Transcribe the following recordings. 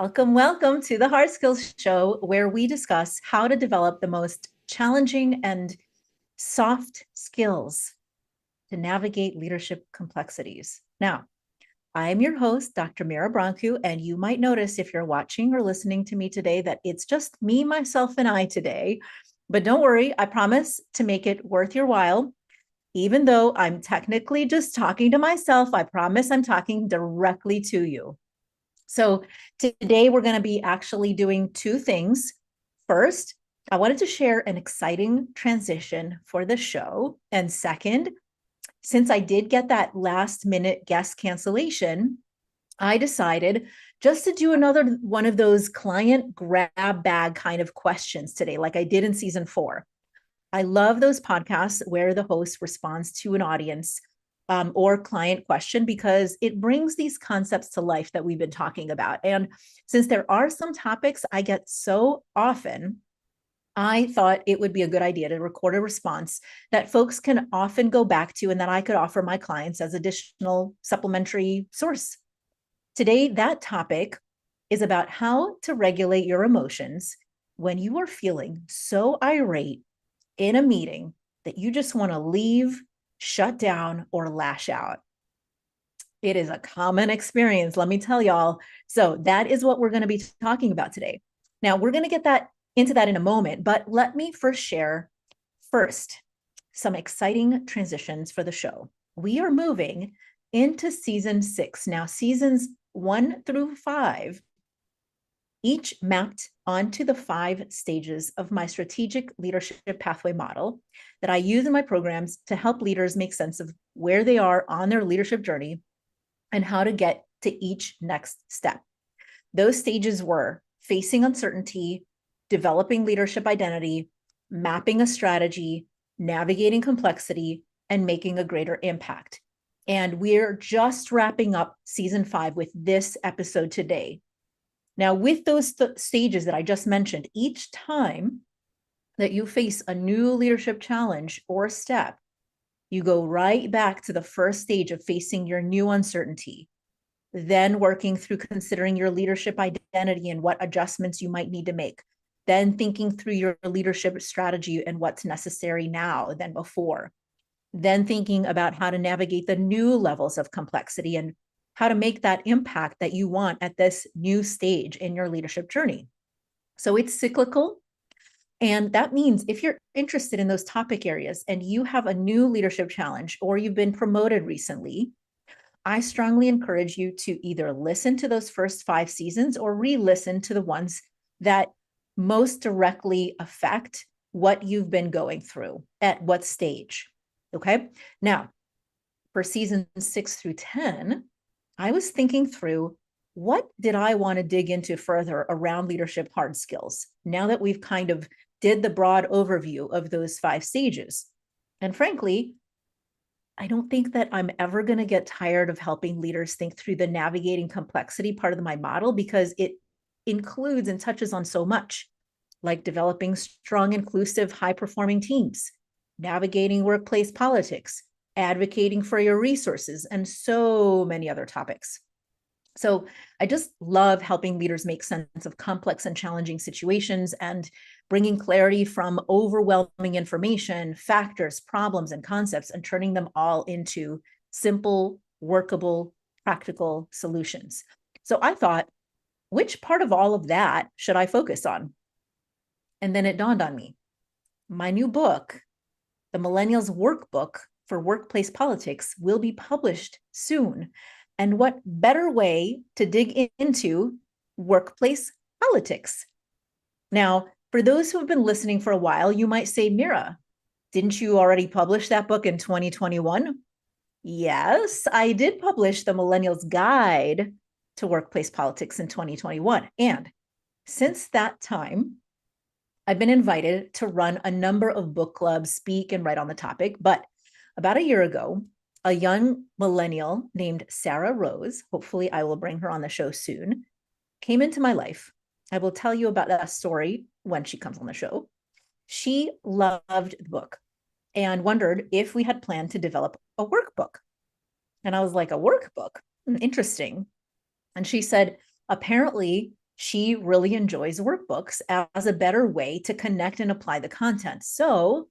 Welcome, welcome to the Hard Skills Show, where we discuss how to develop the most challenging and soft skills to navigate leadership complexities. Now, I'm your host, Dr. Mira Brancu, and you might notice if you're watching or listening to me today that it's just me, myself, and I today. But don't worry, I promise to make it worth your while. Even though I'm technically just talking to myself, I promise I'm talking directly to you. So today we're going to be actually doing two things. First, I wanted to share an exciting transition for the show. And second, since I did get that last minute guest cancellation, I decided just to do another one of those client grab bag kind of questions today, like I did in season 4. I love those podcasts where the host responds to an audience or client question because it brings these concepts to life that we've been talking about. And since there are some topics I get so often, I thought it would be a good idea to record a response that folks can often go back to and that I could offer my clients as additional supplementary source. Today, that topic is about how to regulate your emotions when you are feeling so irate in a meeting that you just want to leave, shut down, or lash out. It is a common experience, let me tell y'all. So that is what we're going to be talking about today. Now, we're going to get into that in a moment, but let me share some exciting transitions for the show. We are moving into season 6. Now, seasons 1 through 5 each mapped onto the 5 stages of my strategic leadership pathway model that I use in my programs to help leaders make sense of where they are on their leadership journey and how to get to each next step. Those stages were facing uncertainty, developing leadership identity, mapping a strategy, navigating complexity, and making a greater impact. And we're just wrapping up season 5 with this episode today. Now, with those stages that I just mentioned, each time that you face a new leadership challenge or step, you go right back to the first stage of facing your new uncertainty, then working through considering your leadership identity and what adjustments you might need to make, then thinking through your leadership strategy and what's necessary now than before, then thinking about how to navigate the new levels of complexity and how to make that impact that you want at this new stage in your leadership journey. So it's cyclical. And that means if you're interested in those topic areas and you have a new leadership challenge or you've been promoted recently, I strongly encourage you to either listen to those first 5 seasons or re-listen to the ones that most directly affect what you've been going through at what stage. Okay. Now, for seasons 6 through 10, I was thinking through what did I want to dig into further around leadership hard skills now that we've kind of did the broad overview of those 5 stages. And frankly, I don't think that I'm ever going to get tired of helping leaders think through the navigating complexity part of my model because it includes and touches on so much, like developing strong, inclusive, high-performing teams, navigating workplace politics, advocating for your resources, and so many other topics. So I just love helping leaders make sense of complex and challenging situations and bringing clarity from overwhelming information, factors, problems, and concepts, and turning them all into simple, workable, practical solutions. So I thought, which part of all of that should I focus on? And then it dawned on me, my new book, the Millennials Workbook for Workplace Politics, will be published soon. And what better way to dig into workplace politics? Now, for those who have been listening for a while, you might say, Mira, didn't you already publish that book in 2021? Yes, I did publish the Millennials Guide to Workplace Politics in 2021. And since that time, I've been invited to run a number of book clubs, speak, and write on the topic. But about a year ago, a young millennial named Sarah Rose, hopefully I will bring her on the show soon, came into my life. I will tell you about that story when she comes on the show. She loved the book and wondered if we had planned to develop a workbook. And I was like, a workbook? Interesting. And she said, apparently she really enjoys workbooks as a better way to connect and apply the content. So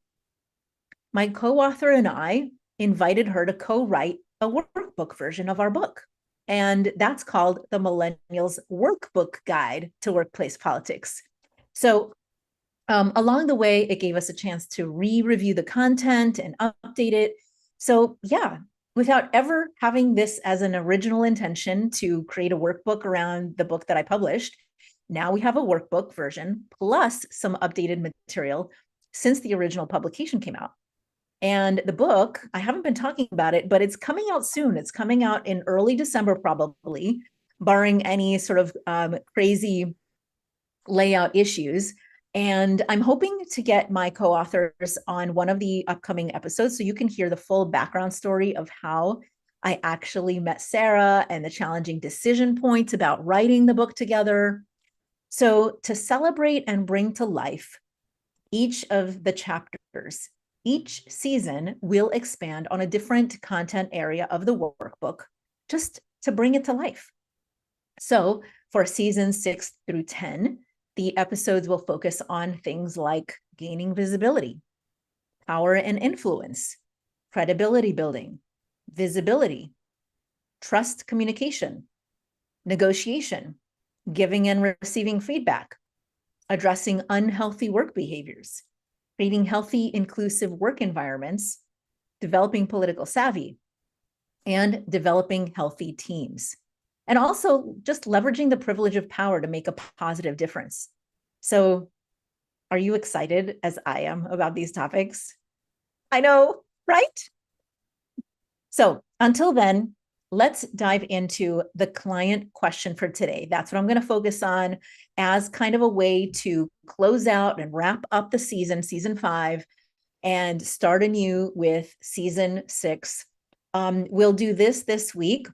my co-author and I invited her to co-write a workbook version of our book. And that's called the Millennials Workbook Guide to Workplace Politics. So along the way, it gave us a chance to re-review the content and update it. So yeah, without ever having this as an original intention to create a workbook around the book that I published, now we have a workbook version plus some updated material since the original publication came out. And the book, I haven't been talking about it, but it's coming out soon. It's coming out in early December, probably, barring any sort of crazy layout issues. And I'm hoping to get my co-authors on one of the upcoming episodes so you can hear the full background story of how I actually met Sarah and the challenging decision points about writing the book together. So to celebrate and bring to life each of the chapters, each season will expand on a different content area of the workbook just to bring it to life. So for season 6 through 10, the episodes will focus on things like gaining visibility, power and influence, credibility building, visibility, trust communication, negotiation, giving and receiving feedback, addressing unhealthy work behaviors, creating healthy, inclusive work environments, developing political savvy, and developing healthy teams. And also just leveraging the privilege of power to make a positive difference. So are you excited as I am about these topics? I know, right? So until then, let's dive into the client question for today. That's what I'm going to focus on as kind of a way to close out and wrap up the season 5, and start anew with season 6. We'll do this week.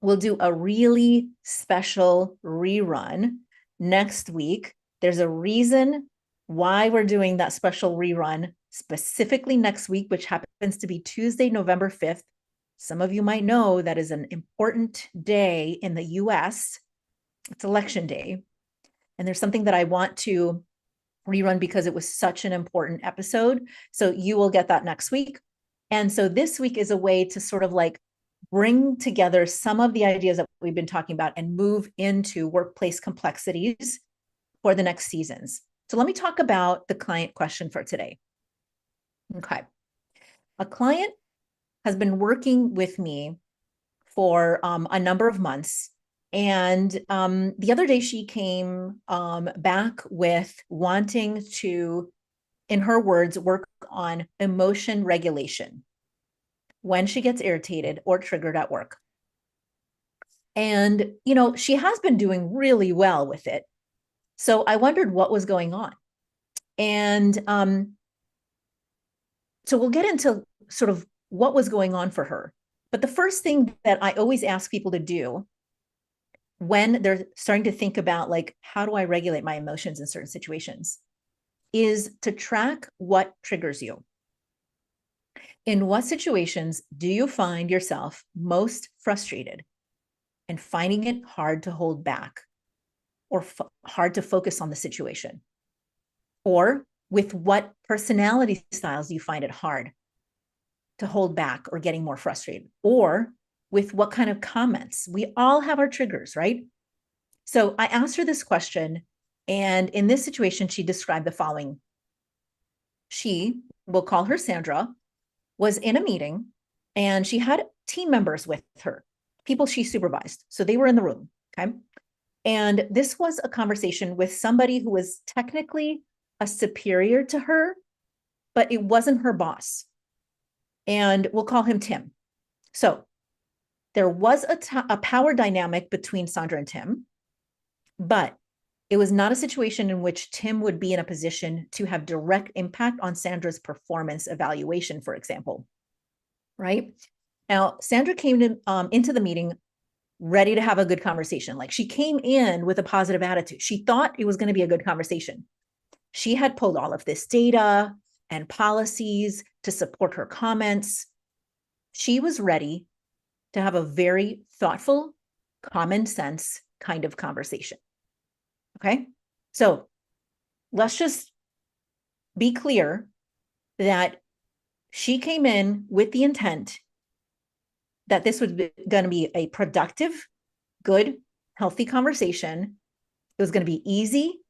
We'll do a really special rerun next week. There's a reason why we're doing that special rerun specifically next week, which happens to be Tuesday, November 5th. Some of you might know that is an important day in the US. It's election day. And there's something that I want to rerun because it was such an important episode. So you will get that next week. And so this week is a way to sort of like bring together some of the ideas that we've been talking about and move into workplace complexities for the next seasons. So let me talk about the client question for today. Okay. A client has been working with me for a number of months. And the other day she came back with wanting to, in her words, work on emotion regulation when she gets irritated or triggered at work. And, you know, she has been doing really well with it. So I wondered what was going on. And so we'll get into sort of what was going on for her. But the first thing that I always ask people to do when they're starting to think about, like, how do I regulate my emotions in certain situations, is to track what triggers you. In what situations do you find yourself most frustrated and finding it hard to hold back or hard to focus on the situation? Or with what personality styles do you find it hard to hold back or getting more frustrated? Or with what kind of comments? We all have our triggers, right? So I asked her this question, and in this situation, she described the following. She, we'll call her Sandra, was in a meeting, and she had team members with her, people she supervised. So they were in the room, okay? And this was a conversation with somebody who was technically a superior to her, but it wasn't her boss. And we'll call him Tim. So there was a power dynamic between Sandra and Tim, but it was not a situation in which Tim would be in a position to have direct impact on Sandra's performance evaluation, for example, right? Now, Sandra came into the meeting ready to have a good conversation. Like, she came in with a positive attitude. She thought it was going to be a good conversation. She had pulled all of this data and policies to support her comments. She was ready to have a very thoughtful, common sense kind of conversation. Okay. So let's just be clear that she came in with the intent that this was going to be a productive, good, healthy conversation. It was going to be easy.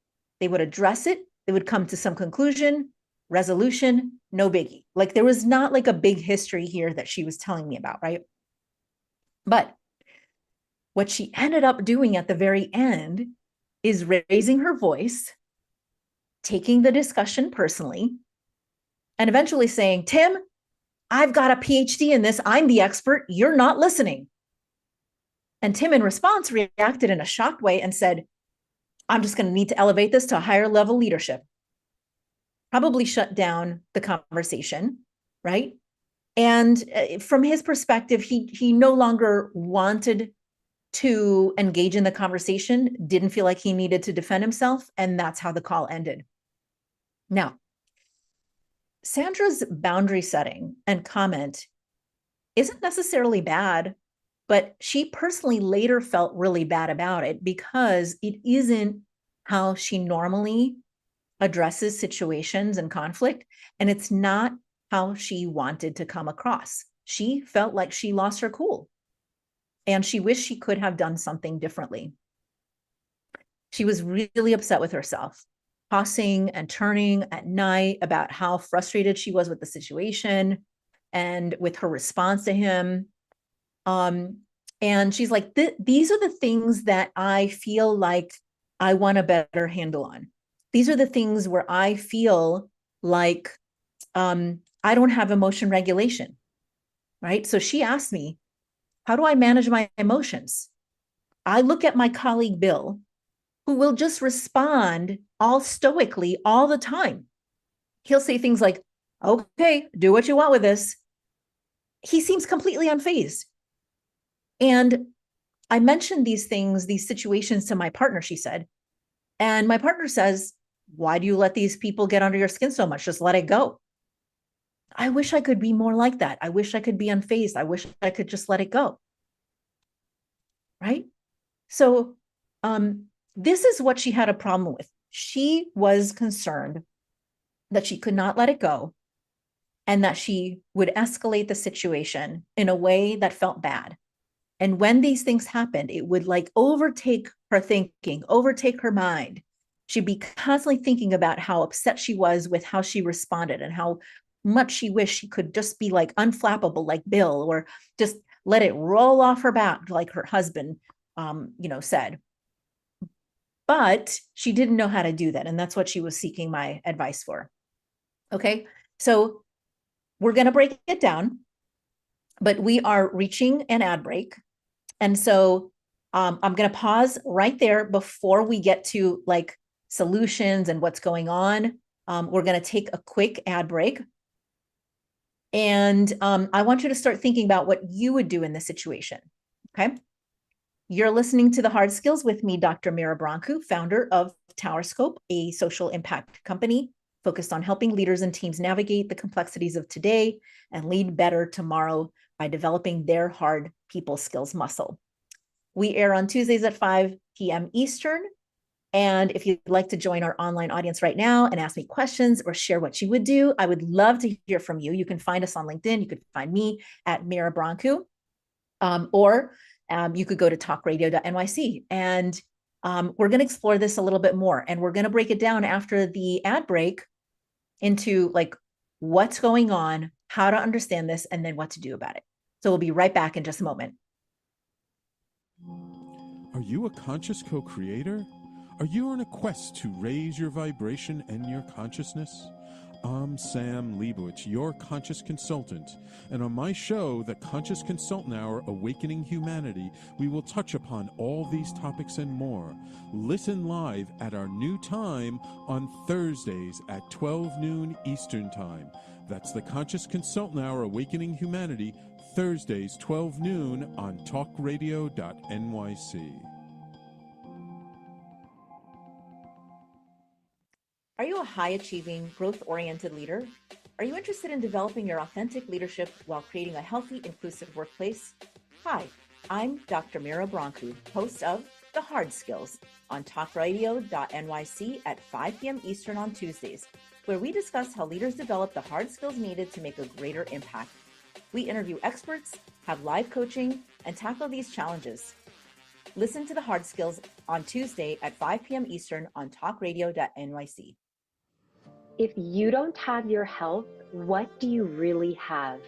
They would address it. They would come to some conclusion, resolution, no biggie. Like there was not like a big history here that she was telling me about, right? But what she ended up doing at the very end is raising her voice, taking the discussion personally, and eventually saying, Tim, I've got a PhD in this. I'm the expert. You're not listening. And Tim, in response, reacted in a shocked way and said, I'm just going to need to elevate this to a higher level leadership. Probably shut down the conversation, right? And from his perspective, he no longer wanted to engage in the conversation, didn't feel like he needed to defend himself, and that's how the call ended. Now, Sandra's boundary setting and comment isn't necessarily bad, but she personally later felt really bad about it because it isn't how she normally addresses situations and conflict, and it's not how she wanted to come across. She felt like she lost her cool, and she wished she could have done something differently. She was really upset with herself, tossing and turning at night about how frustrated she was with the situation and with her response to him. And she's like, these are the things that I feel like I want a better handle on. These are the things where I feel like I don't have emotion regulation, right? So she asked me, how do I manage my emotions? I look at my colleague, Bill, who will just respond all stoically all the time. He'll say things like, okay, do what you want with this. He seems completely unfazed. And I mentioned these things, these situations to my partner, she said. And my partner says, why do you let these people get under your skin so much? Just let it go. I wish I could be more like that. I wish I could be unfazed. I wish I could just let it go. Right? So this is what she had a problem with. She was concerned that she could not let it go and that she would escalate the situation in a way that felt bad. And when these things happened, it would like overtake her thinking, overtake her mind. She'd be constantly thinking about how upset she was with how she responded and how much she wished she could just be like unflappable like Bill, or just let it roll off her back like her husband said. But she didn't know how to do that. And that's what she was seeking my advice for. Okay, so we're going to break it down, but we are reaching an ad break. And so I'm going to pause right there before we get to like solutions and what's going on. We're going to take a quick ad break. And I want you to start thinking about what you would do in this situation. Okay. You're listening to The Hard Skills with me, Dr. Mira Brancu, founder of Towerscope, a social impact company focused on helping leaders and teams navigate the complexities of today and lead better tomorrow by developing their hard people skills muscle. We air on Tuesdays at 5 p.m. Eastern. And if you'd like to join our online audience right now and ask me questions or share what you would do, I would love to hear from you. You can find us on LinkedIn. You could find me at Mira Brancu, or you could go to talkradio.nyc. And we're going to explore this a little bit more. And we're going to break it down after the ad break into like what's going on, how to understand this, and then what to do about it. So we'll be right back in just a moment. Are you a conscious co-creator? Are you on a quest to raise your vibration and your consciousness? I'm Sam Leibowitz, your conscious consultant, and on my show, The Conscious Consultant Hour, Awakening Humanity, we will touch upon all these topics and more. Listen live at our new time on Thursdays at 12 noon Eastern Time. That's The Conscious Consultant Hour, Awakening Humanity, Thursdays, 12 noon on talkradio.nyc. Are you a high-achieving, growth-oriented leader? Are you interested in developing your authentic leadership while creating a healthy, inclusive workplace? Hi, I'm Dr. Mira Brancu, host of The the hard skills on talkradio.nyc at 5 p.m. Eastern on Tuesdays, where we discuss how leaders develop the hard skills needed to make a greater impact. We interview experts, have live coaching, and tackle these challenges. Listen to the hard skills on Tuesday at 5 p.m. Eastern on talkradio.nyc. If you don't have your health, what do you really have?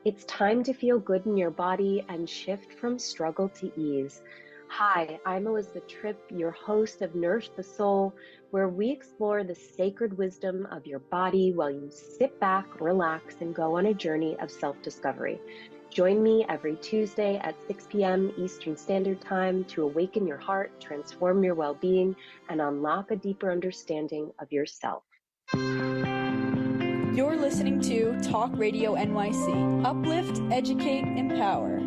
It's time to feel good in your body and shift from struggle to ease. Hi, I'm Elizabeth Tripp, your host of Nourish the Soul, where we explore the sacred wisdom of your body while you sit back, relax, and go on a journey of self-discovery. Join me every Tuesday at 6 p.m. Eastern Standard Time to awaken your heart, transform your well-being, and unlock a deeper understanding of yourself. You're listening to Talk Radio NYC. Uplift, educate, empower.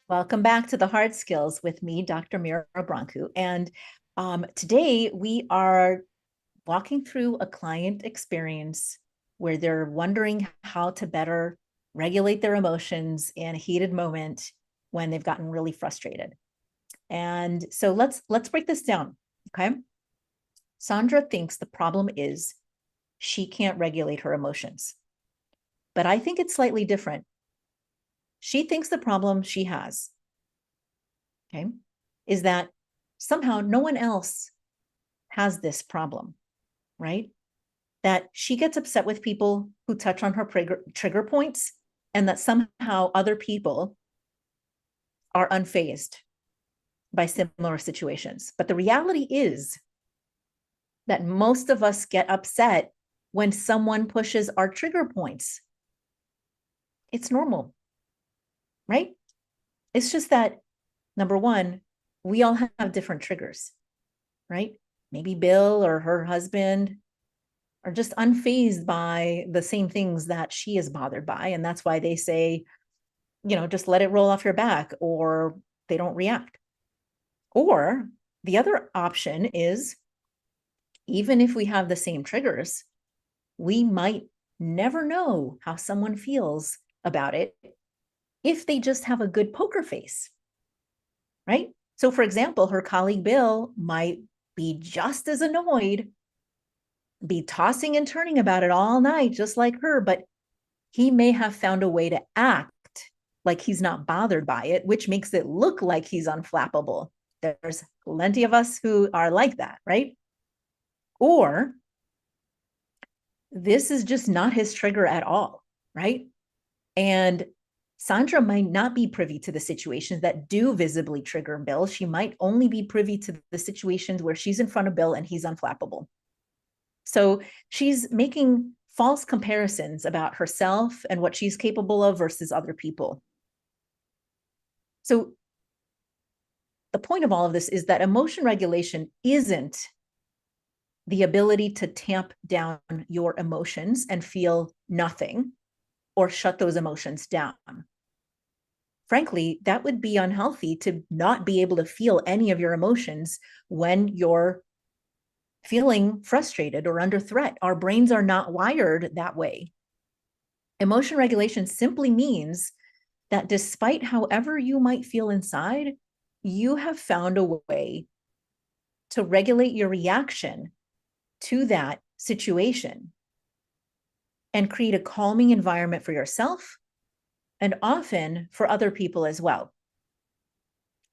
Welcome back to the Hard Skills with me, Dr. Mira Brancu. And today we are walking through a client experience where they're wondering how to better regulate their emotions in a heated moment when they've gotten really frustrated. And so let's break this down, okay? Sandra thinks the problem is she can't regulate her emotions, but I think it's slightly different. She thinks the problem she has, okay, is that somehow no one else has this problem, right? That she gets upset with people who touch on her trigger points, and that somehow other people are unfazed by similar situations. But the reality is that most of us get upset when someone pushes our trigger points. It's normal. Right? It's just that, number one, we all have different triggers, right? Maybe Bill or her husband are just unfazed by the same things that she is bothered by. And that's why they say, just let it roll off your back, or they don't react. Or the other option is, even if we have the same triggers, we might never know how someone feels about it if they just have a good poker face, right? So for example, her colleague Bill might be just as annoyed, be tossing and turning about it all night, just like her, but he may have found a way to act like he's not bothered by it, which makes it look like he's unflappable. There's plenty of us who are like that, right? Or this is just not his trigger at all, right? And Sandra might not be privy to the situations that do visibly trigger Bill. She might only be privy to the situations where she's in front of Bill and he's unflappable. So she's making false comparisons about herself and what she's capable of versus other people. So the point of all of this is that emotion regulation isn't the ability to tamp down your emotions and feel nothing, or shut those emotions down. Frankly, that would be unhealthy to not be able to feel any of your emotions when you're feeling frustrated or under threat. Our brains are not wired that way. Emotion regulation simply means that despite however you might feel inside, you have found a way to regulate your reaction to that situation and create a calming environment for yourself and often for other people as well.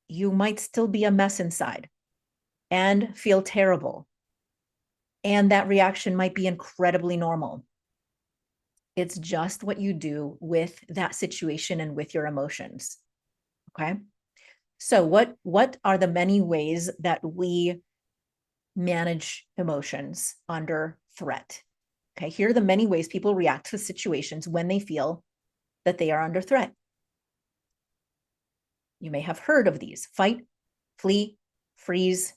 You might still be a mess inside and feel terrible, and that reaction might be incredibly normal. It's just what you do with that situation and with your emotions, okay? So what are the many ways that we manage emotions under threat? Okay, here are the many ways people react to situations when they feel that they are under threat. You may have heard of these: fight, flee, freeze,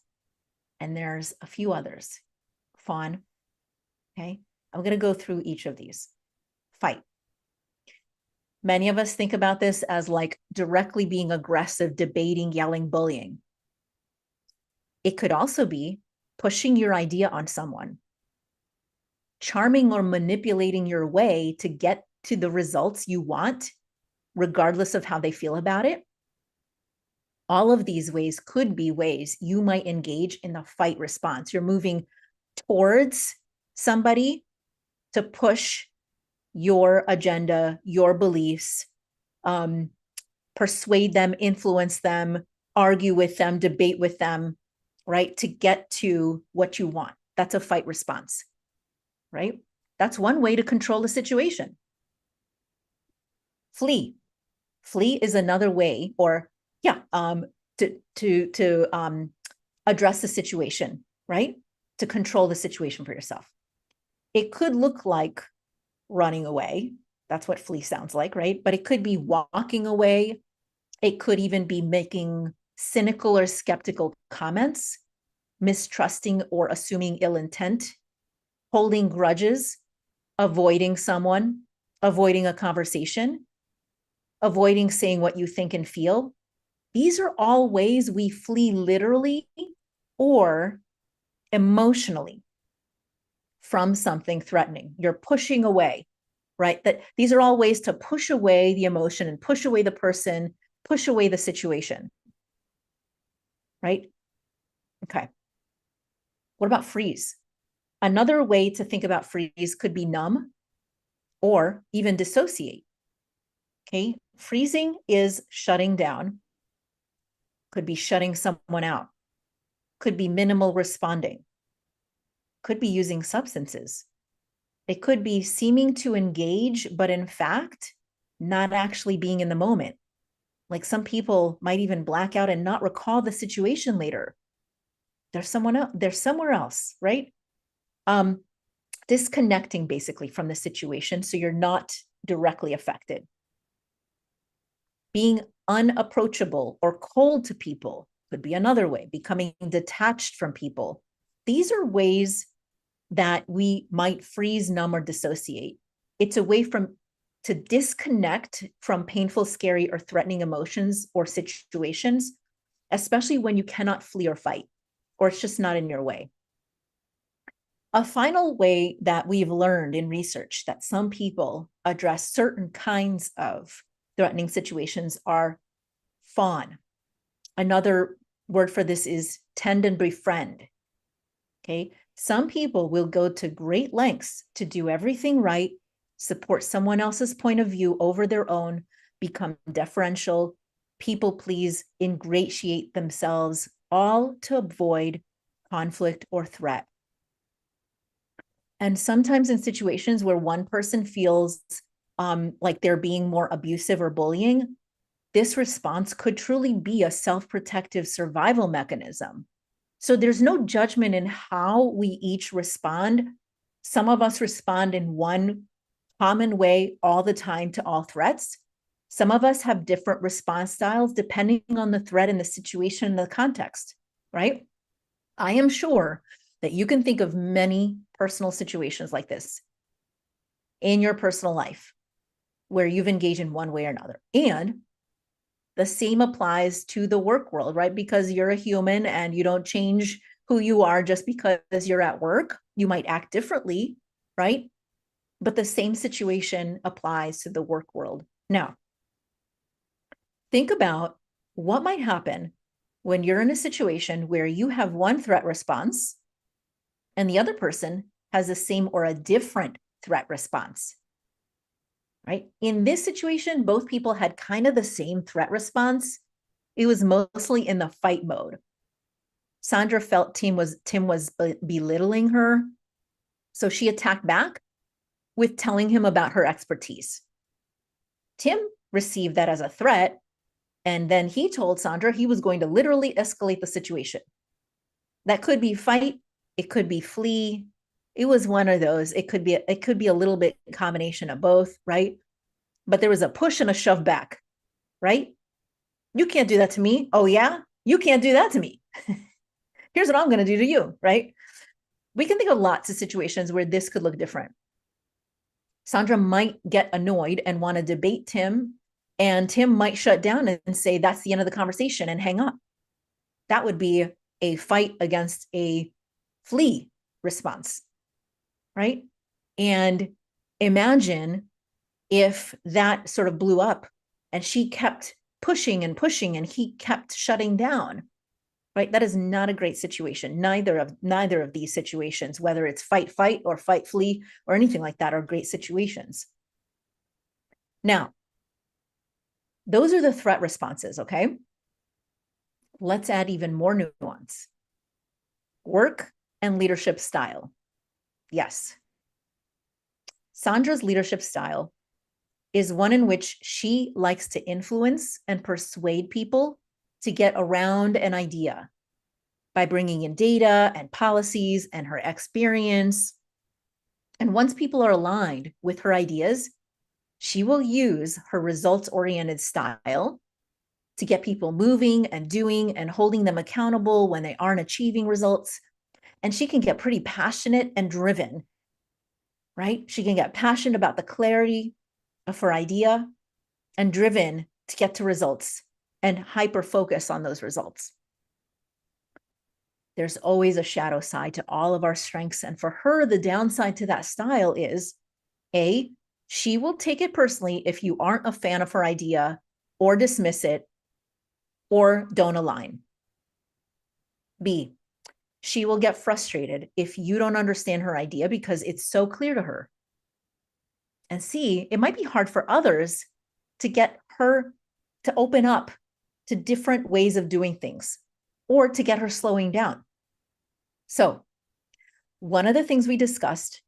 and there's a few others. Fawn. Okay. I'm going to go through each of these. Fight. Many of us think about this as like directly being aggressive, debating, yelling, bullying. It could also be pushing your idea on someone, charming or manipulating your way to get to the results you want, regardless of how they feel about it. All of these ways could be ways you might engage in the fight response. You're moving towards somebody to push your agenda, your beliefs, persuade them, influence them, argue with them, debate with them, right? To get to what you want. That's a fight response, right? That's one way to control the situation. Flee. Flee is another way, or to address the situation, right? To control the situation for yourself. It could look like running away. That's what flee sounds like, right? But it could be walking away. It could even be making cynical or skeptical comments, mistrusting or assuming ill intent, holding grudges, avoiding someone, avoiding a conversation, avoiding saying what you think and feel. These are all ways we flee literally or emotionally from something threatening. You're pushing away, right? That these are all ways to push away the emotion and push away the person, push away the situation, right? Okay. What about freeze? Another way to think about freeze could be numb or even dissociate. Okay. Freezing is shutting down, could be shutting someone out, could be minimal responding, could be using substances. It could be seeming to engage, but in fact, not actually being in the moment. Like some people might even black out and not recall the situation later. There's someone else, there's somewhere else, right? Disconnecting basically from the situation so you're not directly affected. Being unapproachable or cold to people could be another way, becoming detached from people. These are ways that we might freeze, numb, or dissociate. It's a way to disconnect from painful, scary, or threatening emotions or situations, especially when you cannot flee or fight, or it's just not in your way. A final way that we've learned in research that some people address certain kinds of threatening situations are fawn. Another word for this is tend and befriend. Okay. Some people will go to great lengths to do everything right, support someone else's point of view over their own, become deferential, people please, ingratiate themselves, all to avoid conflict or threat. And sometimes in situations where one person feels like they're being more abusive or bullying, this response could truly be a self-protective survival mechanism. So there's no judgment in how we each respond. Some of us respond in one common way all the time to all threats. Some of us have different response styles depending on the threat and the situation and the context, right? I am sure that you can think of many personal situations like this in your personal life where you've engaged in one way or another. And the same applies to the work world, right? Because you're a human and you don't change who you are just because you're at work. You might act differently, right? But the same situation applies to the work world. Now, think about what might happen when you're in a situation where you have one threat response and the other person has the same or a different threat response, right? In this situation, both people had kind of the same threat response. It was mostly in the fight mode. Sandra felt Tim was belittling her, so she attacked back with telling him about her expertise. Tim received that as a threat, and then he told Sandra he was going to literally escalate the situation. That could be fight, it could be flee. It was one of those. It could be a little bit combination of both, right? But there was a push and a shove back, right? You can't do that to me. Oh yeah, you can't do that to me. here's what I'm going to do to you, right? We can think of lots of situations where this could look different. Sandra might get annoyed and want to debate Tim, and Tim might shut down and say, that's the end of the conversation, and hang up. That would be a fight against a flee response, right? And imagine if that sort of blew up and she kept pushing and pushing and he kept shutting down, right? That is not a great situation. Neither of these situations, whether it's fight, or fight, flee, or anything like that, are great situations. Now, those are the threat responses, okay? Let's add even more nuance. Work and leadership style. Yes. Sandra's leadership style is one in which she likes to influence and persuade people to get around an idea by bringing in data and policies and her experience. And once people are aligned with her ideas, she will use her results-oriented style to get people moving and doing and holding them accountable when they aren't achieving results. And she can get pretty passionate and driven, right? She can get passionate about the clarity of her idea and driven to get to results and hyper focus on those results. There's always a shadow side to all of our strengths. And for her, the downside to that style is A, she will take it personally if you aren't a fan of her idea or dismiss it or don't align. B, she will get frustrated if you don't understand her idea because it's so clear to her. And C, it might be hard for others to get her to open up to different ways of doing things or to get her slowing down. So one of the things we discussed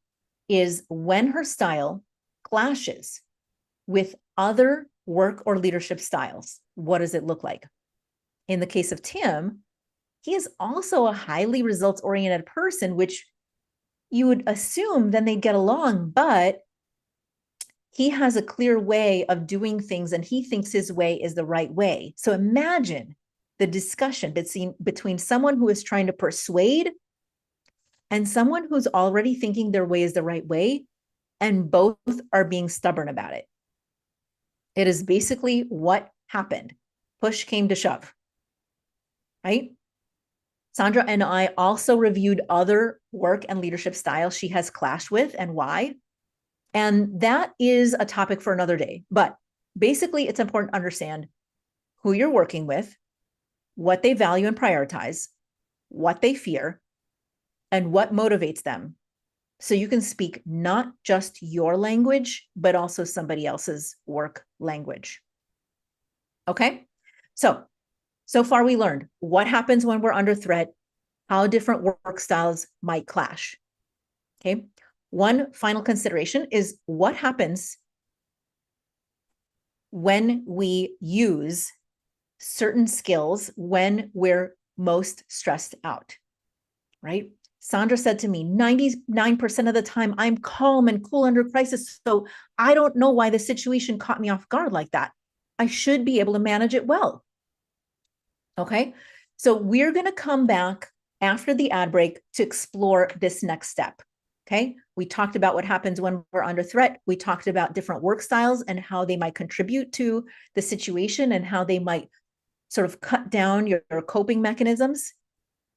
is when her style clashes with other work or leadership styles, what does it look like? In the case of Tim, he is also a highly results-oriented person, which you would assume then they'd get along, but he has a clear way of doing things and he thinks his way is the right way. So imagine the discussion between someone who is trying to persuade and someone who's already thinking their way is the right way, and both are being stubborn about it. It is basically what happened. Push came to shove, right? Sandra and I also reviewed other work and leadership styles she has clashed with and why. And that is a topic for another day. But basically, it's important to understand who you're working with, what they value and prioritize, what they fear, and what motivates them. So you can speak not just your language, but also somebody else's work language. Okay? So far we learned what happens when we're under threat, how different work styles might clash. Okay? One final consideration is what happens when we use certain skills when we're most stressed out, right? Sandra said to me, 99% of the time, I'm calm and cool under crisis. So I don't know why the situation caught me off guard like that. I should be able to manage it well. Okay. So we're going to come back after the ad break to explore this next step. Okay. We talked about what happens when we're under threat. We talked about different work styles and how they might contribute to the situation and how they might sort of cut down your coping mechanisms.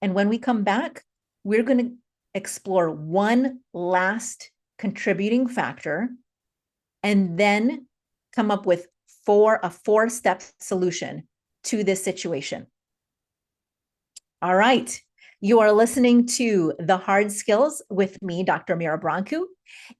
And when we come back, we're going to explore one last contributing factor and then come up with a four-step solution to this situation. All right. You are listening to The Hard Skills with me, Dr. Mira Brancu.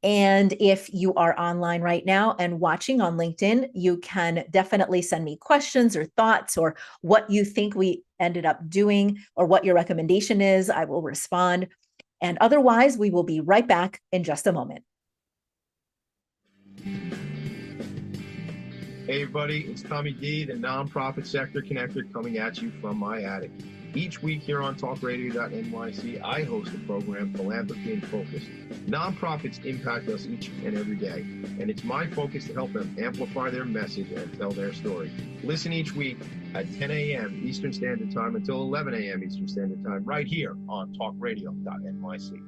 And if you are online right now and watching on LinkedIn, you can definitely send me questions or thoughts or what you think we ended up doing or what your recommendation is. I will respond. And otherwise, we will be right back in just a moment. Hey everybody, it's Tommy D, the nonprofit sector connector, coming at you from my attic. Each week here on talkradio.nyc, I host the program Philanthropy in Focus. Nonprofits impact us each and every day, and it's my focus to help them amplify their message and tell their story. Listen each week at 10 a.m. Eastern Standard Time until 11 a.m. Eastern Standard Time right here on talkradio.nyc.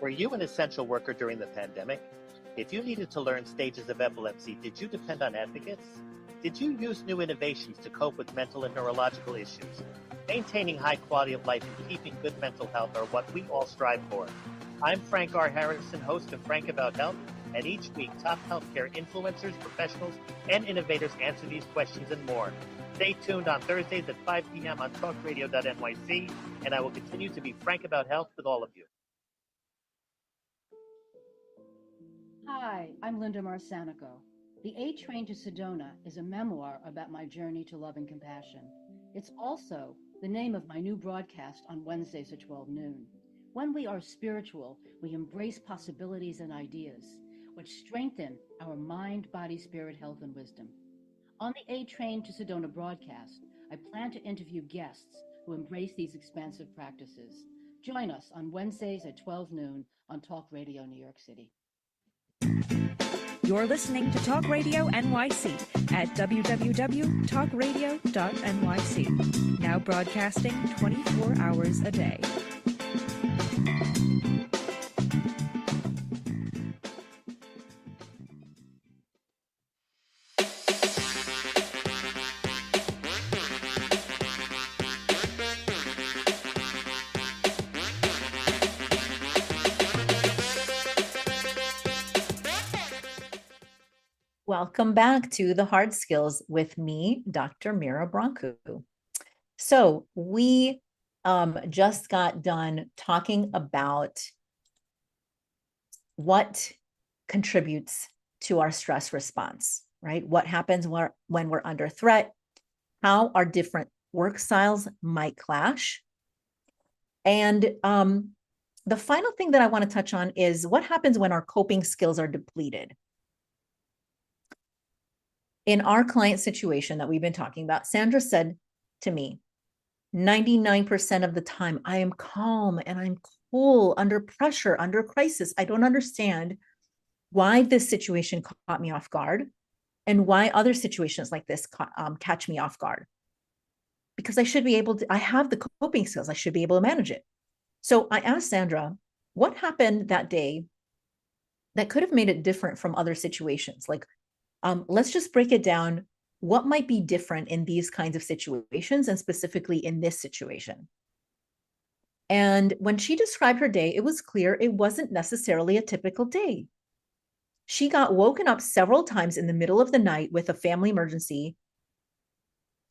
Were you an essential worker during the pandemic? If you needed to learn stages of epilepsy, did you depend on advocates? Did you use new innovations to cope with mental and neurological issues? Maintaining high quality of life and keeping good mental health are what we all strive for. I'm Frank R. Harrison, host of Frank About Health, and each week top healthcare influencers, professionals, and innovators answer these questions and more. Stay tuned on Thursdays at 5 p.m. on talkradio.nyc, and I will continue to be frank about health with all of you. Hi, I'm Linda Marsanico. The A Train to Sedona is a memoir about my journey to love and compassion. It's also the name of my new broadcast on Wednesdays at 12 noon. When we are spiritual, we embrace possibilities and ideas, which strengthen our mind, body, spirit, health, and wisdom. On the A Train to Sedona broadcast, I plan to interview guests who embrace these expansive practices. Join us on Wednesdays at 12 noon on Talk Radio New York City. You're listening to Talk Radio NYC at www.talkradio.nyc, now broadcasting 24 hours a day. Welcome back to The Hard Skills with me, Dr. Mira Brancu. So we just got done talking about what contributes to our stress response, right? What happens when we're under threat, how our different work styles might clash. And the final thing that I want to touch on is what happens when our coping skills are depleted. In our client situation that we've been talking about, Sandra said to me, 99% of the time, I am calm and I'm cool under pressure, under crisis. I don't understand why this situation caught me off guard and why other situations like this catch me off guard. Because I should be able to, I have the coping skills, I should be able to manage it. So I asked Sandra, what happened that day that could have made it different from other situations? Like, let's just break it down. What might be different in these kinds of situations and specifically in this situation? And when she described her day, it was clear it wasn't necessarily a typical day. She got woken up several times in the middle of the night with a family emergency.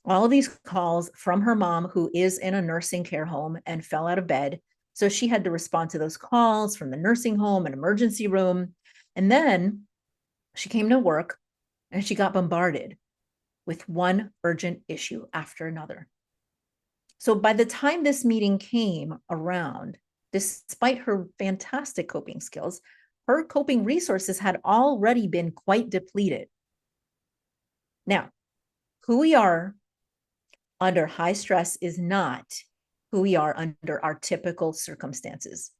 All of these calls from her mom, who is in a nursing care home and fell out of bed. So she had to respond to those calls from the nursing home and emergency room. And then she came to work and she got bombarded with one urgent issue after another. So by the time this meeting came around, despite her fantastic coping skills, her coping resources had already been quite depleted. Now, who we are under high stress is not who we are under our typical circumstances.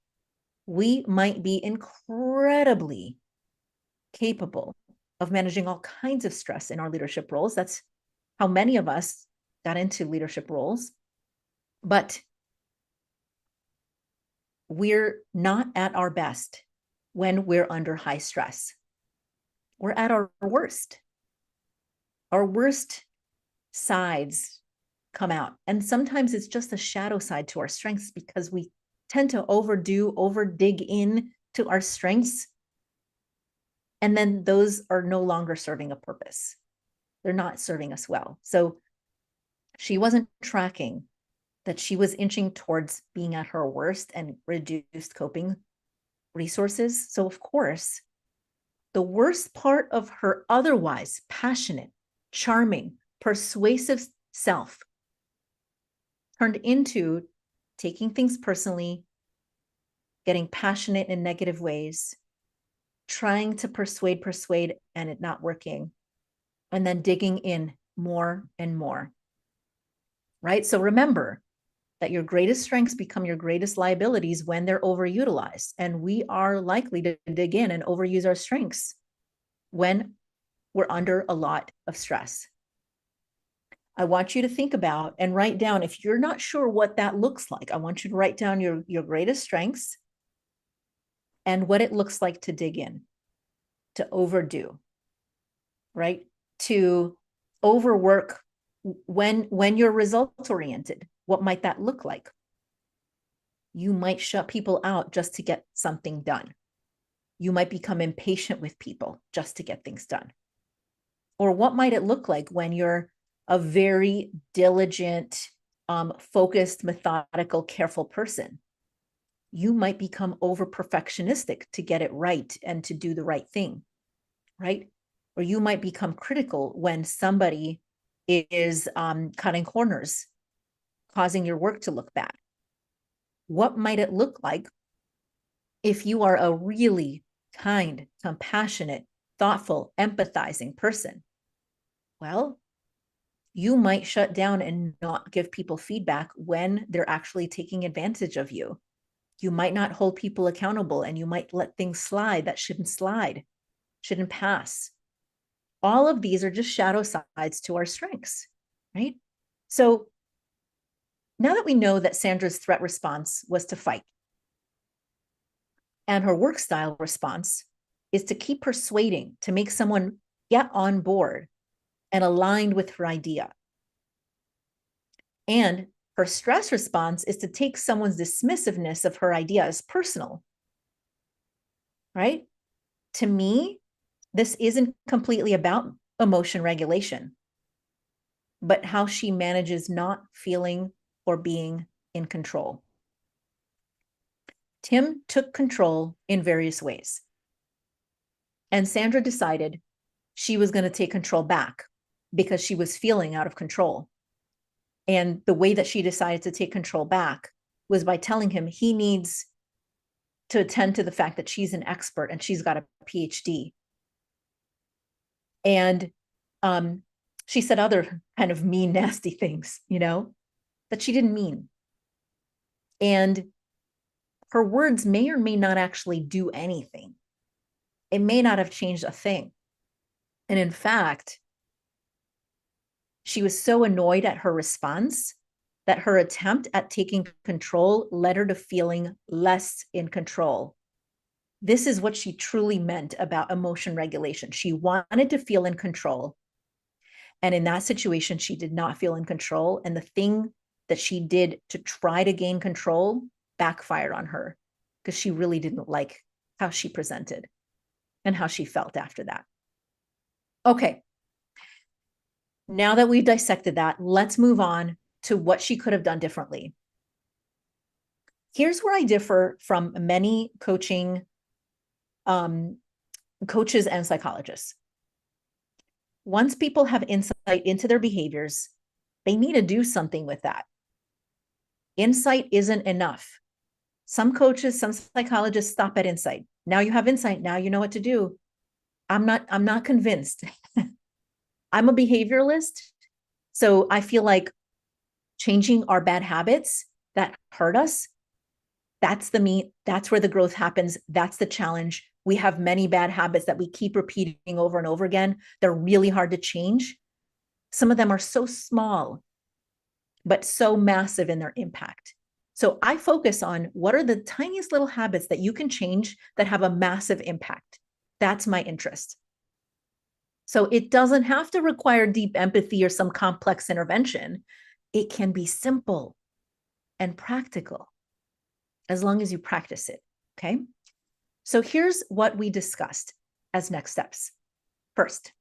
We might be incredibly capable of managing all kinds of stress in our leadership roles. That's how many of us got into leadership roles. But we're not at our best when we're under high stress. We're at our worst. Our worst sides come out. And sometimes it's just a shadow side to our strengths because we tend to over dig in to our strengths. And then those are no longer serving a purpose. They're not serving us well. So she wasn't tracking that she was inching towards being at her worst and reduced coping resources. So of course, the worst part of her otherwise passionate, charming, persuasive self turned into taking things personally, getting passionate in negative ways, trying to persuade, and it not working, and then digging in more and more. right? So remember that your greatest strengths become your greatest liabilities when they're overutilized. And we are likely to dig in and overuse our strengths when we're under a lot of stress. I want you to think about and write down, if you're not sure what that looks like, I want you to write down your greatest strengths and what it looks like to dig in, to overdo, right? To overwork when you're results oriented. What might that look like? You might shut people out just to get something done. You might become impatient with people just to get things done. Or what might it look like when you're a very diligent, focused, methodical, careful person? You might become over perfectionistic to get it right and to do the right thing, right? Or you might become critical when somebody is cutting corners, causing your work to look bad. What might it look like if you are a really kind, compassionate, thoughtful, empathizing person? Well, you might shut down and not give people feedback when they're actually taking advantage of you. You might not hold people accountable, and you might let things slide that shouldn't pass. All of these are just shadow sides to our strengths, right? So now that we know that Sandra's threat response was to fight, and her work style response is to keep persuading, to make someone get on board and aligned with her idea. And her stress response is to take someone's dismissiveness of her idea as personal, right? To me, this isn't completely about emotion regulation, but how she manages not feeling or being in control. Tim took control in various ways. And Sandra decided she was going to take control back because she was feeling out of control. And the way that she decided to take control back was by telling him he needs to attend to the fact that she's an expert and she's got a PhD. And she said other kind of mean, nasty things, that she didn't mean. And her words may or may not actually do anything. It may not have changed a thing. And in fact, she was so annoyed at her response that her attempt at taking control led her to feeling less in control. This is what she truly meant about emotion regulation. She wanted to feel in control. And in that situation, she did not feel in control. And the thing that she did to try to gain control backfired on her because she really didn't like how she presented and how she felt after that. Okay. Now that we've dissected that, let's move on to what she could have done differently. Here's where I differ from many coaches and psychologists. Once people have insight into their behaviors, they need to do something with that. Insight isn't enough. Some coaches, some psychologists stop at insight. Now you have insight. Now you know what to do. I'm not convinced. I'm a behavioralist. So I feel like changing our bad habits that hurt us, that's the meat. That's where the growth happens. That's the challenge. We have many bad habits that we keep repeating over and over again. They're really hard to change. Some of them are so small, but so massive in their impact. So I focus on what are the tiniest little habits that you can change that have a massive impact. That's my interest. So it doesn't have to require deep empathy or some complex intervention. It can be simple and practical as long as you practice it, okay? So here's what we discussed as next steps. First,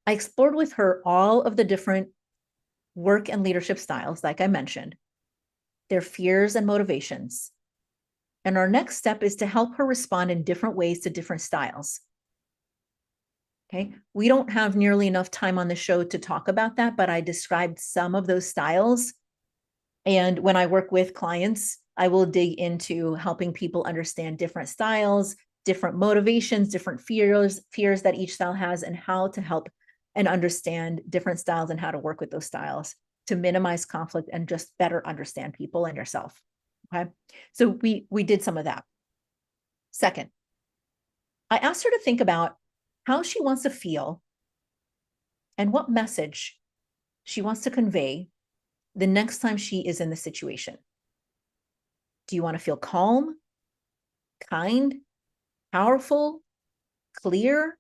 I explored with her all of the different work and leadership styles, like I mentioned, their fears and motivations. And our next step is to help her respond in different ways to different styles. Okay, we don't have nearly enough time on the show to talk about that, but I described some of those styles. And when I work with clients, I will dig into helping people understand different styles, different motivations, different fears that each style has, and how to help and understand different styles and how to work with those styles. to minimize conflict and just better understand people and yourself. Okay. So we did some of that. Second, I asked her to think about how she wants to feel and what message she wants to convey the next time she is in the situation. Do you want to feel calm, kind, powerful, clear?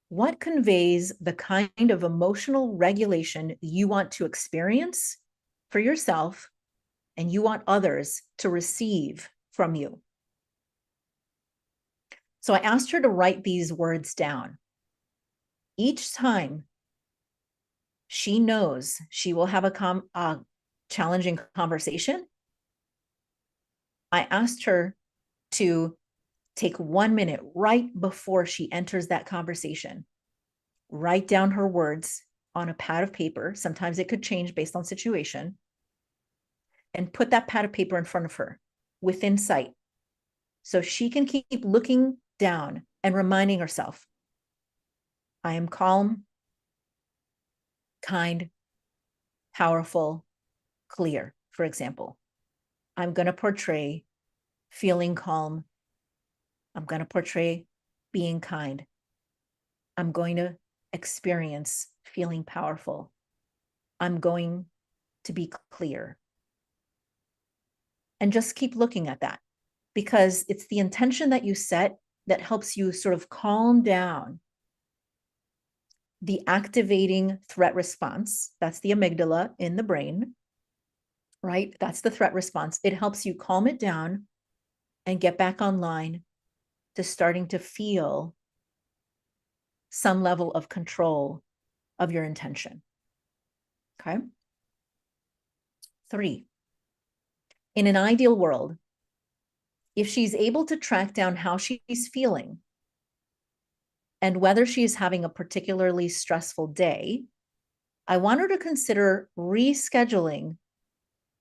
What conveys the kind of emotional regulation you want to experience for yourself and you want others to receive from you? So I asked her to write these words down. Each time she knows she will have a challenging conversation, I asked her to take 1 minute right before she enters that conversation, write down her words on a pad of paper. Sometimes it could change based on situation, and put that pad of paper in front of her within sight so she can keep looking down and reminding herself, I am calm, kind, powerful, clear, for example. I'm going to portray feeling calm. I'm going to portray being kind. I'm going to experience feeling powerful. I'm going to be clear. And just keep looking at that, because it's the intention that you set that helps you sort of calm down the activating threat response. That's the amygdala in the brain, right? That's the threat response. It helps you calm it down and get back online to starting to feel some level of control of your intention. Okay. 3, in an ideal world, if she's able to track down how she's feeling and whether she's having a particularly stressful day, I want her to consider rescheduling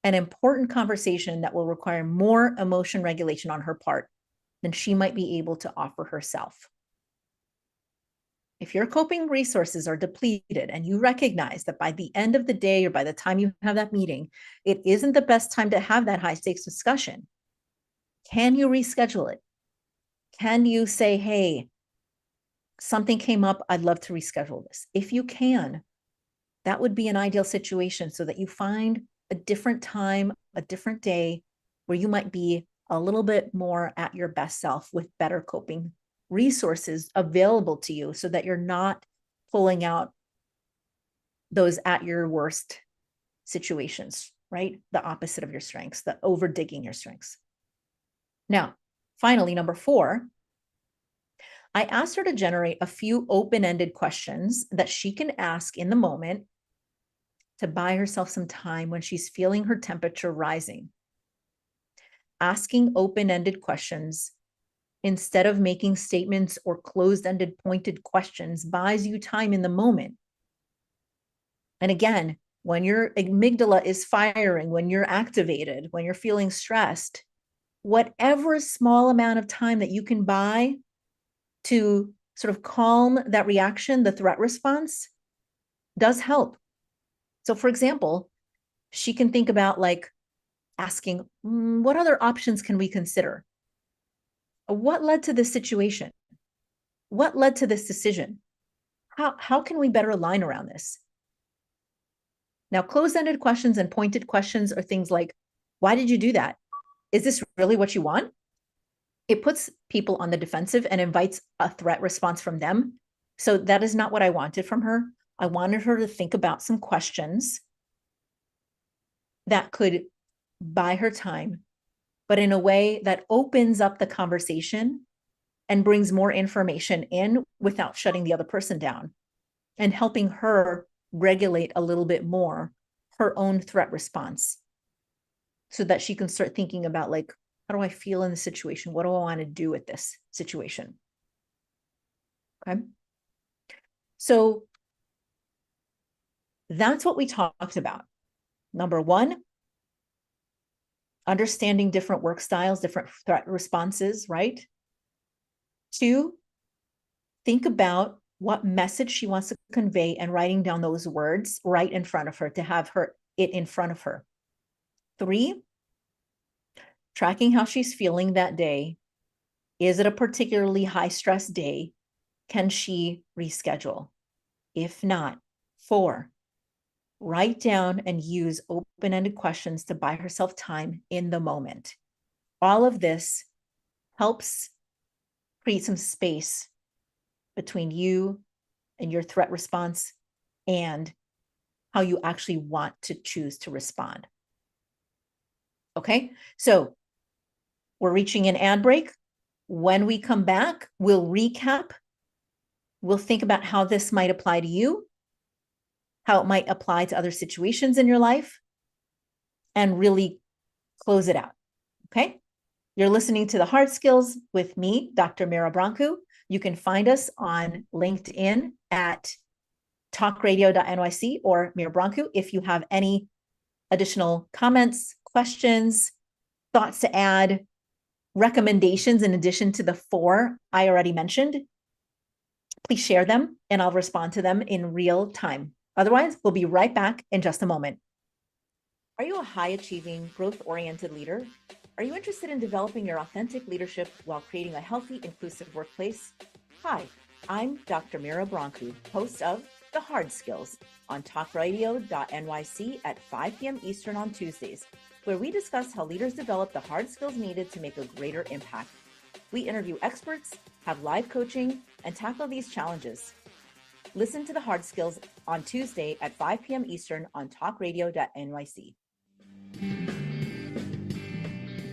an important conversation that will require more emotion regulation on her part than she might be able to offer herself. If your coping resources are depleted and you recognize that by the end of the day or by the time you have that meeting, it isn't the best time to have that high stakes discussion, can you reschedule it? Can you say, hey, something came up, I'd love to reschedule this? If you can, that would be an ideal situation so that you find a different time, a different day where you might be a little bit more at your best self with better coping resources available to you so that you're not pulling out those at your worst situations, right? The opposite of your strengths, the over digging your strengths. Now, finally, number 4, I asked her to generate a few open-ended questions that she can ask in the moment to buy herself some time when she's feeling her temperature rising. Asking open-ended questions instead of making statements or closed-ended pointed questions buys you time in the moment. And again, when your amygdala is firing, when you're activated, when you're feeling stressed, whatever small amount of time that you can buy to sort of calm that reaction, the threat response, does help. So for example, she can think about like asking, what other options can we consider? What led to this situation? What led to this decision? How can we better align around this? Now, closed-ended questions and pointed questions are things like, why did you do that? Is this really what you want? It puts people on the defensive and invites a threat response from them. So that is not what I wanted from her. I wanted her to think about some questions that could buy her time, but in a way that opens up the conversation and brings more information in without shutting the other person down and helping her regulate a little bit more her own threat response so that she can start thinking about like, how do I feel in the situation? What do I want to do with this situation? Okay. So that's what we talked about. Number 1, understanding different work styles, different threat responses, right? 2, think about what message she wants to convey and writing down those words right in front of her to have it in front of her. 3, tracking how she's feeling that day. Is it a particularly high stress day? Can she reschedule? If not, 4, write down and use open-ended questions to buy herself time in the moment. All of this helps create some space between you and your threat response and how you actually want to choose to respond. Okay, so we're reaching an ad break. When we come back, we'll recap. We'll think about how this might apply to you, how it might apply to other situations in your life, and really close it out. Okay, you're listening to The Hard Skills with me, Dr. Mira Brancu. You can find us on LinkedIn at talkradio.nyc or Mira Brancu. If you have any additional comments, questions, thoughts to add, recommendations in addition to the 4 I already mentioned, please share them and I'll respond to them in real time. Otherwise, we'll be right back in just a moment. Are you a high-achieving, growth-oriented leader? Are you interested in developing your authentic leadership while creating a healthy, inclusive workplace? Hi, I'm Dr. Mira Brancu, host of The Hard Skills on talkradio.nyc at 5 p.m. Eastern on Tuesdays, where we discuss how leaders develop the hard skills needed to make a greater impact. We interview experts, have live coaching, and tackle these challenges. Listen to The Hard Skills on Tuesday at 5 p.m. Eastern on talkradio.nyc.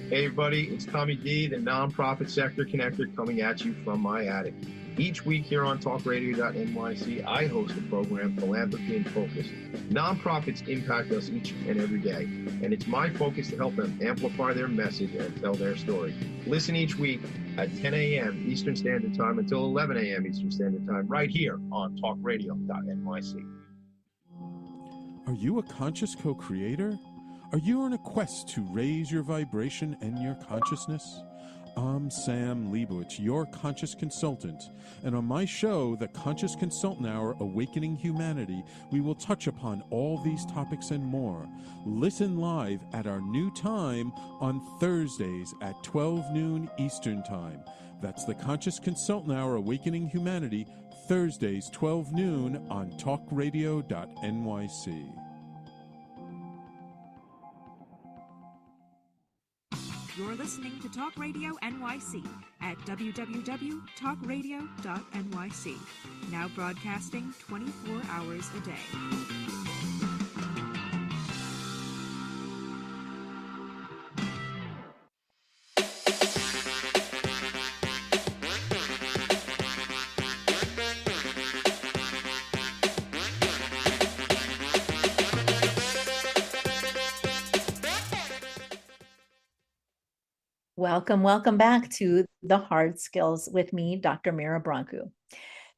Hey everybody, it's Tommy D, the nonprofit sector connector, coming at you from my attic. Each week here on talkradio.nyc, I host a program, Philanthropy in Focus. Nonprofits impact us each and every day, and it's my focus to help them amplify their message and tell their story. Listen each week at 10 a.m. Eastern Standard Time until 11 a.m. Eastern Standard Time, right here on talkradio.nyc. Are you a conscious co-creator? Are you on a quest to raise your vibration and your consciousness? I'm Sam Leibowitz, your conscious consultant, and on my show, The Conscious Consultant Hour, Awakening Humanity, we will touch upon all these topics and more. Listen live at our new time on Thursdays at 12 noon Eastern Time. That's The Conscious Consultant Hour, Awakening Humanity, Thursdays, 12 noon on talkradio.nyc. You're listening to Talk Radio NYC at www.talkradio.nyc. Now broadcasting 24 hours a day. Welcome back to The Hard Skills with me, Dr. Mira Brancu.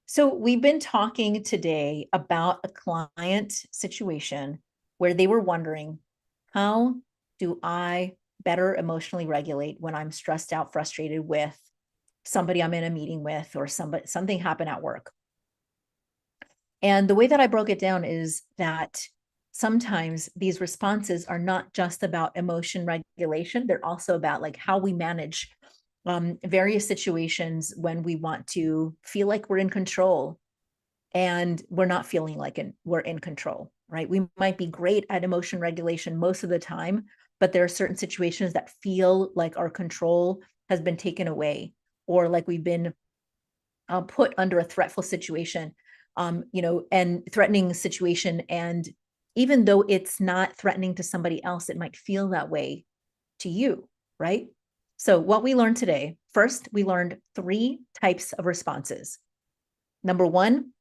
So we've been talking today about a client situation where they were wondering, how do I better emotionally regulate when I'm stressed out, frustrated with somebody I'm in a meeting with, or something happened at work? And the way that I broke it down is that sometimes these responses are not just about emotion regulation. They're also about like how we manage various situations when we want to feel like we're in control and we're not feeling like we're in control, right? We might be great at emotion regulation most of the time, but there are certain situations that feel like our control has been taken away, or like we've been put under a threatful situation, and threatening situation. And even though it's not threatening to somebody else, it might feel that way to you, right? So what we learned today, first, we learned 3 types of responses. Number 1,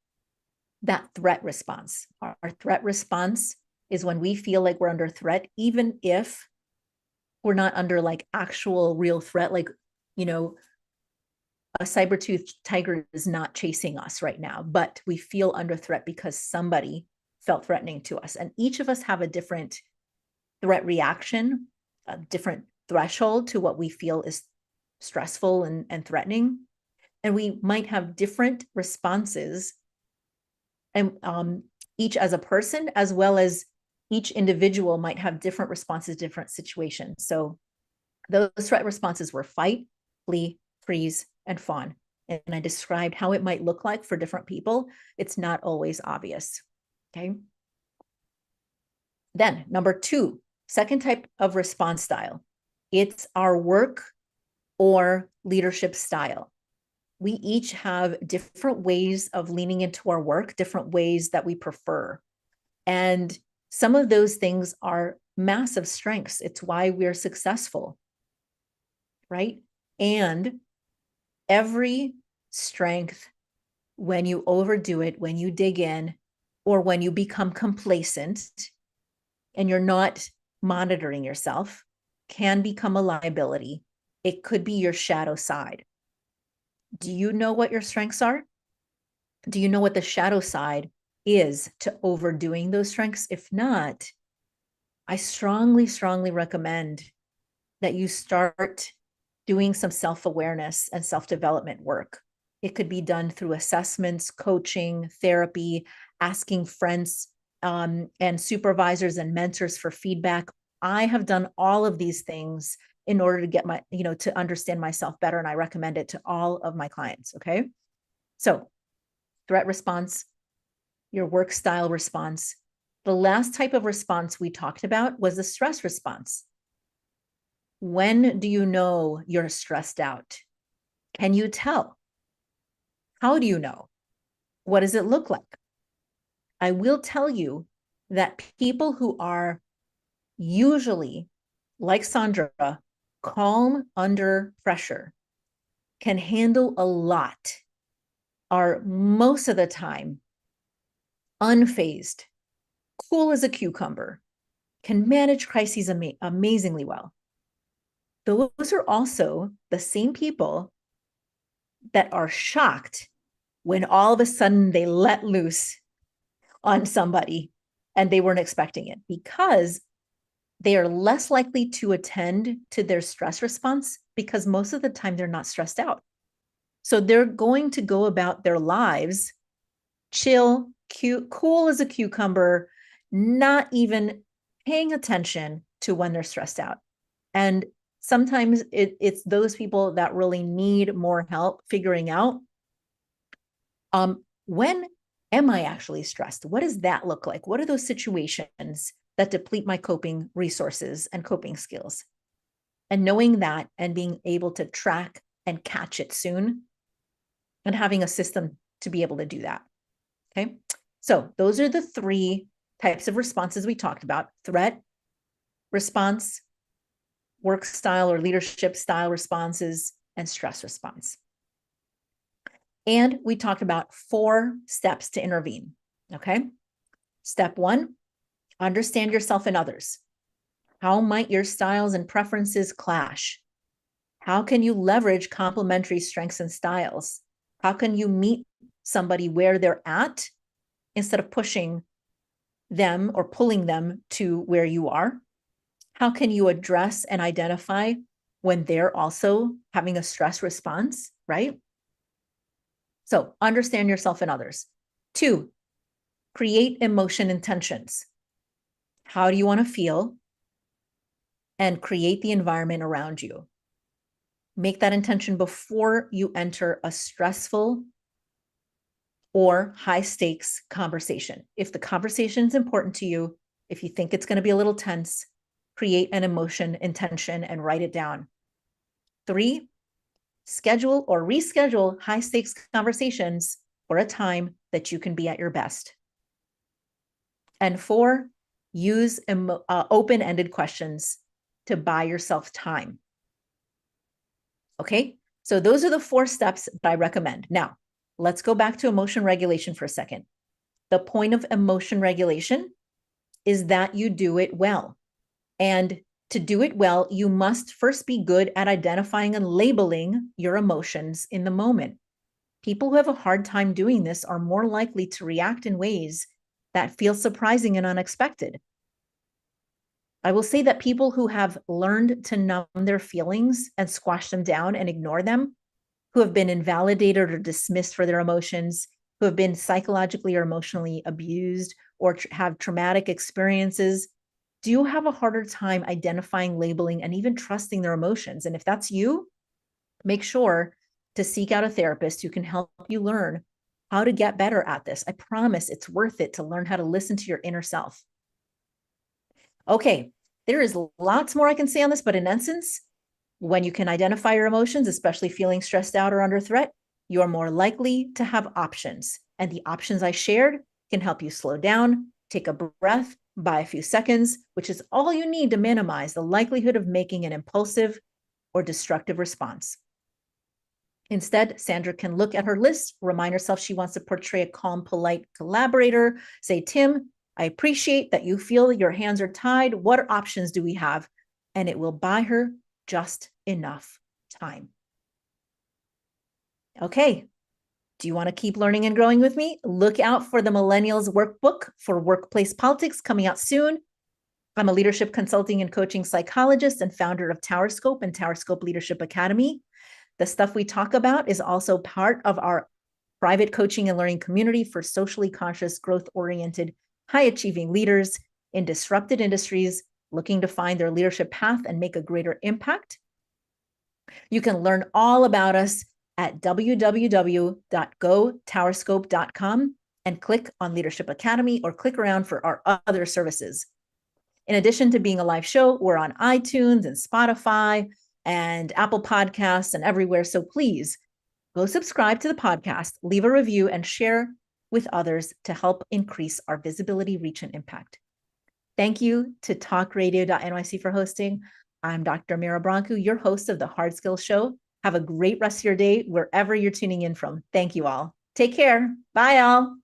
that threat response. Our threat response is when we feel like we're under threat, even if we're not under like actual real threat, like, a saber-toothed tiger is not chasing us right now, but we feel under threat because somebody felt threatening to us. And each of us have a different threat reaction, a different threshold to what we feel is stressful and threatening. And we might have different responses and each as a person, as well as each individual might have different responses, different situations. So those threat responses were fight, flee, freeze, and fawn. And I described how it might look like for different people. It's not always obvious. Okay. Then number 2, second type of response style. It's our work or leadership style. We each have different ways of leaning into our work, different ways that we prefer. And some of those things are massive strengths. It's why we're successful, right? And every strength, when you overdo it, when you dig in, or when you become complacent and you're not monitoring yourself, can become a liability. It could be your shadow side. Do you know what your strengths are? Do you know what the shadow side is to overdoing those strengths? If not, I strongly, strongly recommend that you start doing some self-awareness and self-development work. It could be done through assessments, coaching, therapy, asking friends and supervisors and mentors for feedback. I have done all of these things in order to get to understand myself better. And I recommend it to all of my clients. Okay. So threat response, your work style response. The last type of response we talked about was the stress response. When do you know you're stressed out? Can you tell? How do you know? What does it look like? I will tell you that people who are usually, like Sandra, calm under pressure, can handle a lot, are most of the time unfazed, cool as a cucumber, can manage crises amazingly well. Those are also the same people that are shocked when all of a sudden they let loose on somebody and they weren't expecting it, because they are less likely to attend to their stress response because most of the time they're not stressed out. So they're going to go about their lives chill, cute, cool as a cucumber, not even paying attention to when they're stressed out. And sometimes it's those people that really need more help figuring out, when am I actually stressed? What does that look like? What are those situations that deplete my coping resources and coping skills? And knowing that and being able to track and catch it soon and having a system to be able to do that. Okay. So those are the 3 types of responses we talked about: threat response, work style or leadership style responses, and stress response. And we talked about 4 steps to intervene. Okay. Step 1, understand yourself and others. How might your styles and preferences clash? How can you leverage complementary strengths and styles? How can you meet somebody where they're at instead of pushing them or pulling them to where you are? How can you address and identify when they're also having a stress response, right? So understand yourself and others. 2, create emotion intentions. How do you want to feel? And create the environment around you. Make that intention before you enter a stressful or high stakes conversation. If the conversation is important to you, if you think it's going to be a little tense, create an emotion intention and write it down. 3, schedule or reschedule high stakes conversations for a time that you can be at your best. And 4, use open-ended questions to buy yourself time. Okay, so those are the 4 steps that I recommend. Now, let's go back to emotion regulation for a second. The point of emotion regulation is that you do it well. And to do it well, you must first be good at identifying and labeling your emotions in the moment. People who have a hard time doing this are more likely to react in ways that feel surprising and unexpected. I will say that people who have learned to numb their feelings and squash them down and ignore them, who have been invalidated or dismissed for their emotions, who have been psychologically or emotionally abused or have traumatic experiences do have a harder time identifying, labeling, and even trusting their emotions. And if that's you, make sure to seek out a therapist who can help you learn how to get better at this. I promise it's worth it to learn how to listen to your inner self. Okay, there is lots more I can say on this, but in essence, when you can identify your emotions, especially feeling stressed out or under threat, you are more likely to have options. And the options I shared can help you slow down, take a breath, buy a few seconds, which is all you need to minimize the likelihood of making an impulsive or destructive response. Instead, Sandra can look at her list, remind herself she wants to portray a calm, polite collaborator, say, Tim, I appreciate that you feel your hands are tied. What options do we have? And it will buy her just enough time. Okay. Do you want to keep learning and growing with me? Look out for the Millennials workbook for workplace politics coming out soon. I'm a leadership consulting and coaching psychologist and founder of Towerscope and Towerscope Leadership Academy. The stuff we talk about is also part of our private coaching and learning community for socially conscious, growth-oriented, high-achieving leaders in disrupted industries looking to find their leadership path and make a greater impact. You can learn all about us at www.gotowerscope.com and click on Leadership Academy or click around for our other services. In addition to being a live show, we're on iTunes and Spotify and Apple Podcasts and everywhere. So please go subscribe to the podcast, leave a review, and share with others to help increase our visibility, reach, and impact. Thank you to talkradio.nyc for hosting. I'm Dr. Mira Brancu, your host of the Hard Skills Show. Have a great rest of your day wherever you're tuning in from. Thank you all. Take care. Bye, all.